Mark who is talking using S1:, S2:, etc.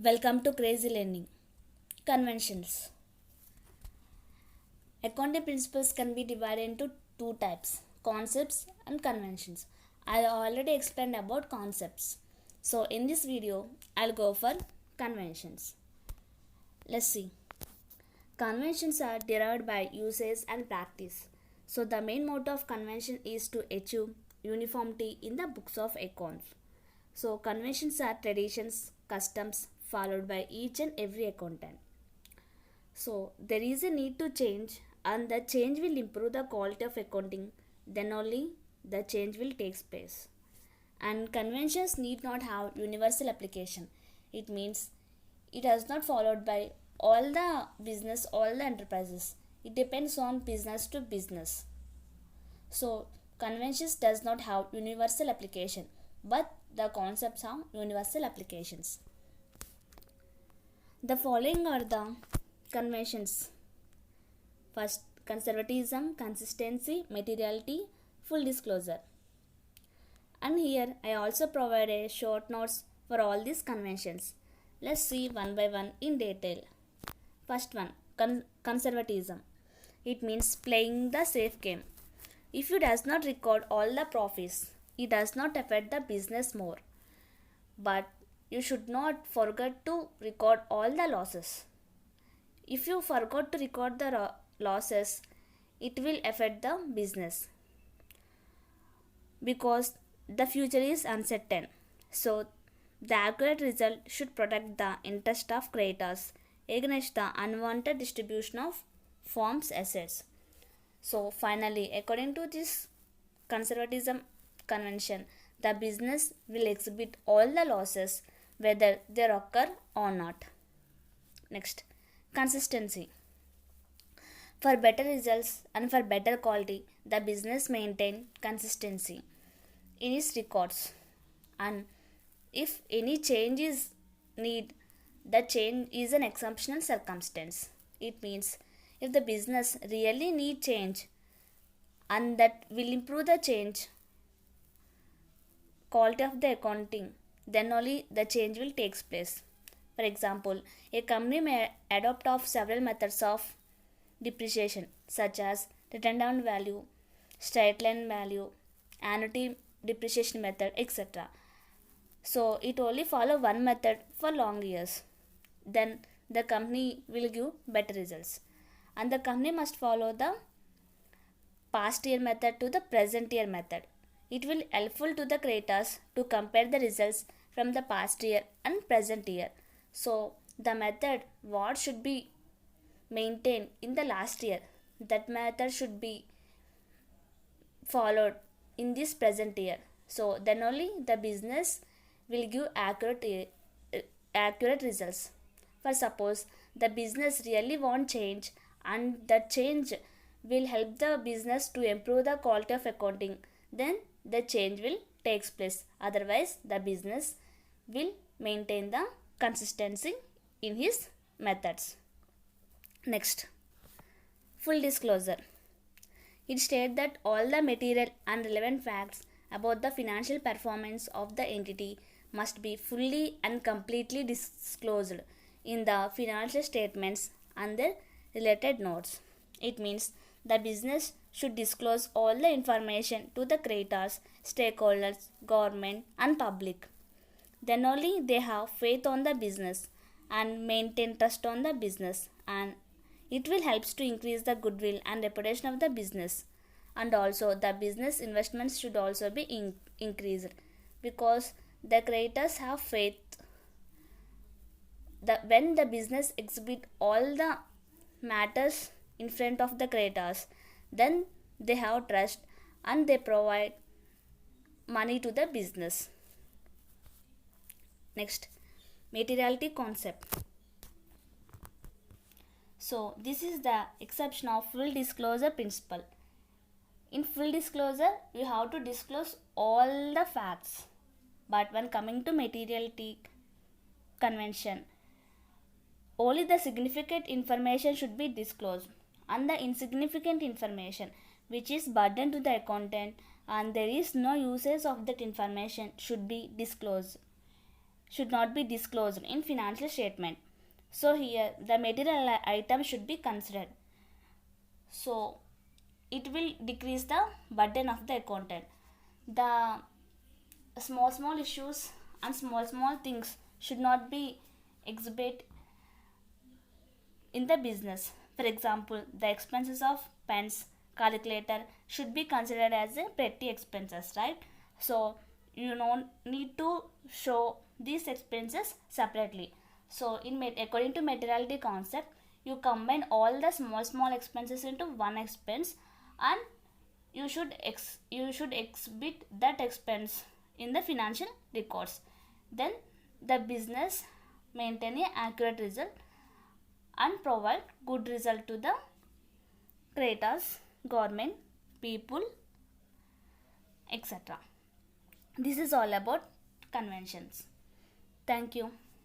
S1: Welcome to Crazy Learning. Conventions. Accounting principles can be divided into two types, concepts and conventions. I already explained about concepts. So in this video, I'll go for conventions. Let's see. Conventions are derived by usage and practice. So the main motto of convention is to achieve uniformity in the books of accounts. So conventions are traditions, customs followed by each and every accountant. So there is a need to change, and the change will improve the quality of accounting. Then only the change will take place. And conventions need not have universal application. It means it is not followed by all the business, all the enterprises. It depends on business to business. So conventions does not have universal application, but the concepts have universal applications. The following are the conventions. First, conservatism, consistency, materiality, full disclosure. And here I also provide a short notes for all these conventions. Let's see one by one in detail. First one, conservatism. It means playing the safe game. If you does not record all the profits, it does not affect the business more. But you should not forget to record all the losses. If you forgot to record the losses, it will affect the business because the future is uncertain. So, the accurate result should protect the interest of creditors against the unwanted distribution of firm's assets. So, finally, according to this conservatism convention, the business will exhibit all the losses whether they occur or not. Next, consistency. For better results and for better quality, the business maintain consistency in its records. And if any change is need, the change is an exceptional circumstance. It means if the business really need change and that will improve the change quality of the accounting, then only the change will take place. For example, a company may adopt of several methods of depreciation such as written down value, straight line value, annuity depreciation method, etc. So it only follow one method for long years. Then the company will give better results. And the company must follow the past year method to the present year method. It will helpful to the creators to compare the results from the past year and present year. So the method what should be maintained in the last year, that method should be followed in this present year. So then only the business will give accurate results. For suppose the business really want change and that change will help the business to improve the quality of accounting, then the change will takes place. Otherwise the business will maintain the consistency in his methods. Next, full disclosure. It states that all the material and relevant facts about the financial performance of the entity must be fully and completely disclosed in the financial statements and their related notes. It means the business should disclose all the information to the creditors, stakeholders, government, and public. Then only they have faith on the business and maintain trust on the business, and it will helps to increase the goodwill and reputation of the business. And also the business investments should also be increased because the creators have faith that when the business exhibit all the matters in front of the creators, then they have trust and they provide money to the business. Next, materiality concept. So this is the exception of full disclosure principle. In full disclosure, you have to disclose all the facts. But when coming to materiality convention, only the significant information should be disclosed, and the insignificant information which is burden to the accountant and there is no usage of that information should be disclosed. should not be disclosed in financial statement. So here the material item should be considered. So it will decrease the burden of the accountant. The small issues and small things should not be exhibit in the business. For example, the expenses of pens, calculator should be considered as a petty expenses, right? So you don't need to show these expenses separately. So according to materiality concept, you combine all the small expenses into one expense, and you should exhibit that expense in the financial records. Then the business maintain a accurate result and provide good result to the creators, government, people, etc. This is all about conventions. Thank you.